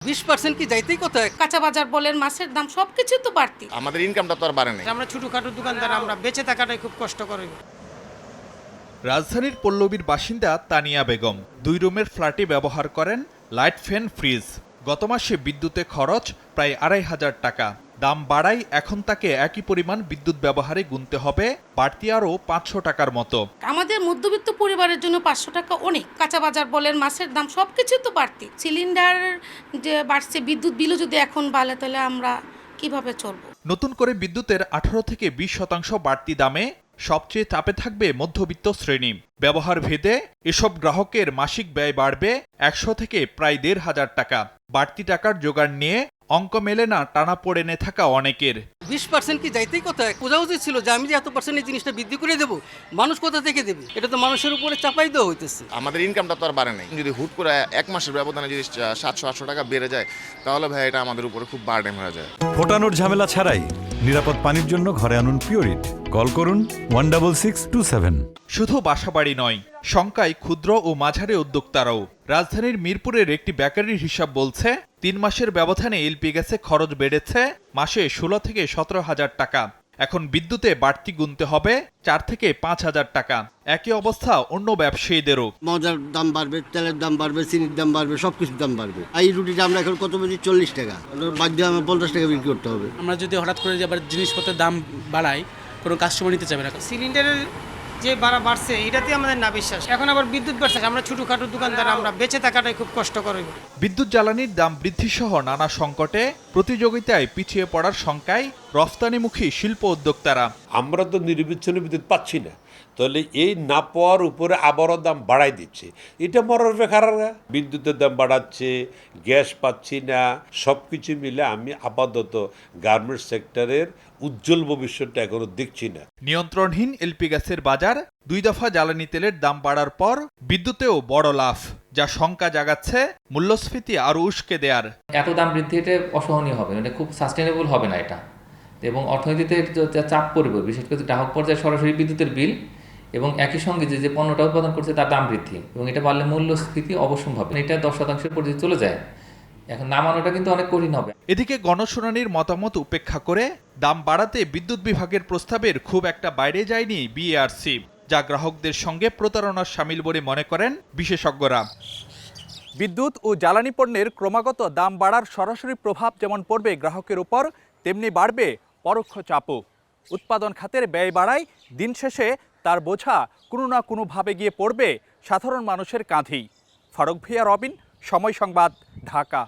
20% কি যাইতেই কোথায়? কাঁচা বাজার বলেন, মাছের দাম সবকিছু তো বাড়তি। আমাদের ইনকামটা তো আর বাড়ে নাই। আমরা ছোটখাটো দোকানদার, আমরা বেঁচে থাকাটাই খুব কষ্টকর। রাজধানীর পল্লবীর বাসিন্দা তানিয়া বেগম 2 রুমের ফ্ল্যাটে ব্যবহার করেন লাইট, ফ্যান, ফ্রিজ। গত মাসে বিদ্যুতে খরচ প্রায় 2,500 টাকা। দাম বাড়ায় এখন তাকে একই পরিমাণ বিদ্যুৎ ব্যবহারে গুনতে হবে বাড়তি আরও 500 টাকার মতো। আমাদের মধ্যবিত্ত পরিবারের জন্য 500 টাকা অনেক। কাঁচা বাজার বলেন, মাছের দাম সবকিছু তো বাড়তি। সিলিন্ডার যে বাড়ছে, বিদ্যুৎ বিলও যদি এখন বাড়ে তাহলে আমরা কিভাবে চলবো? নতুন করে বিদ্যুতের 18 থেকে 20% বাড়তি দামে সবচেয়ে চাপে থাকবে মধ্যবিত্ত শ্রেণী। ব্যবহার ভেদে এসব গ্রাহকের মাসিক ব্যয় বাড়বে 100 থেকে প্রায় 1,500 টাকা। বাড়তি টাকার জোগাড় নিয়ে অঙ্ক মেলে না টানাপোড়েনে থাকা অনেকের। 20% কি যাইতেই কোথায়? বোঝা উচিত ছিল যে আমি যে এত পার্সেন্ট এই জিনিসটা বৃদ্ধি করে দেবো, মানুষ কোথা থেকে দেবে? এটা তো মানুষের উপরে চাপাই দেওয়া হইতেছে। আমাদের ইনকামটা তো আর বাড়ে নাই। যদি হুট করে 1 মাসের ব্যবধানে যদি 700-800 টাকা বেড়ে যায়, তাহলে ভাই এটা আমাদের উপরে খুব বার্ডেন হয়ে যায়। ফোটানোর ঝামেলা ছাড়াই নিরাপদ পানির জন্য ঘরে আনুন পিওরিট। কল করুন 16627। শুধু বাসাবাড়ি নয়, শঙ্কায় ক্ষুদ্র ও মাঝারি উদ্যোক্তারাও। রাজধানীর মিরপুরের একটি বেকারির হিসাব বলছে 3 মাসের ব্যবধানে এলপি গ্যাসে খরচ বেড়েছে মাসে 16 থেকে 17,000 টাকা। এখন বিদ্যুতে বাড়তি গুনতে হবে 4 থেকে 5,000 টাকা। একই অবস্থা অন্য ব্যবসায়ীদেরও। মজার দাম বাড়বে, তেলের দাম বাড়বে, চিনির দাম বাড়বে, সবকিছুর দাম বাড়বে। এই রুটিটা আমরা এখন কত বেশি 40 টাকা, বাদ দিয়ে আমার 50 টাকা বিক্রি করতে হবে। আমরা যদি হঠাৎ করে আবার জিনিসপত্রের দাম বাড়াই, কোনো কাস্টমার নিতে চাবে না। সিলিন্ডারের যে বাড়ছে, এটাতে আমাদের না বিশ্বাস। এখন আবার বিদ্যুৎ বাড়ছে, আমরা ছোটখাটো দোকানদার, আমরা বেঁচে থাকাটাই খুব কষ্টকর। বিদ্যুৎ জ্বালানির দাম বৃদ্ধি সহ নানা সংকটে প্রতিযোগিতায় পিছিয়ে পড়ার শঙ্কায় রফতানিমুখী শিল্প উদ্যোক্তারা। আমরা তো নিরবিচ্ছিন্ন বিদ্যুৎ পাচ্ছি না, তাহলে এই না পাওয়ার উপরে আবারও দাম বাড়াই দিচ্ছে। এটা মরার বেকাররা বিদ্যুতের দাম বাড়াচ্ছে, গ্যাস পাচ্ছি না। সব কিছু মিলে আমি আপাতত গার্মেন্টস সেক্টরের উজ্জ্বল ভবিষ্যৎটা এখনো দেখছি না। নিয়ন্ত্রণহীন এলপি গ্যাসের বাজার, 2 দফা জ্বালানি তেলের দাম বাড়ার পর বিদ্যুতেও বড় লাভ, যা শঙ্কা জাগাচ্ছে মূল্যস্ফীতি আরও উস্কে দেয়ার। এত দাম বৃদ্ধি এটা অসহনীয় হবে, এটা খুব সাস্টেনেবল হবে না এটা, এবং অর্থনীতিতে চাপ পড়বে, বিশেষ করে গ্রাহক পর্যায়ে সরাসরি বিদ্যুতের বিল এবং একই সঙ্গে যে পণ্যটা উৎপাদন করছে তার দাম বৃদ্ধি, এবং এটা বাড়লে মূল্যস্ফীতি অবশ্যম্ভাবী। এটা 10% পর্যন্ত চলে যায়, এখন নামানোটা কিন্তু অনেক কঠিন হবে। এদিকে গণশুনানির মতামত উপেক্ষা করে দাম বাড়াতে বিদ্যুৎ বিভাগের প্রস্তাবের খুব একটা বাইরে যায়নি বিএআরসি, যা গ্রাহকদের সঙ্গে প্রতারণার শামিল বলে মনে করেন বিশেষজ্ঞরা। বিদ্যুৎ ও জ্বালানি পণ্যের ক্রমাগত দাম বাড়ার সরাসরি প্রভাব যেমন পড়বে গ্রাহকের উপর, তেমনি বাড়বে পরোক্ষ চাপও। উৎপাদন খাতের ব্যয় বাড়ায় দিন শেষে তার বোঝা কোনো না কোনোভাবে গিয়ে পড়বে সাধারণ মানুষের কাঁধেই। ফারুক ভিয়া, রবিন, সময় সংবাদ, ঢাকা।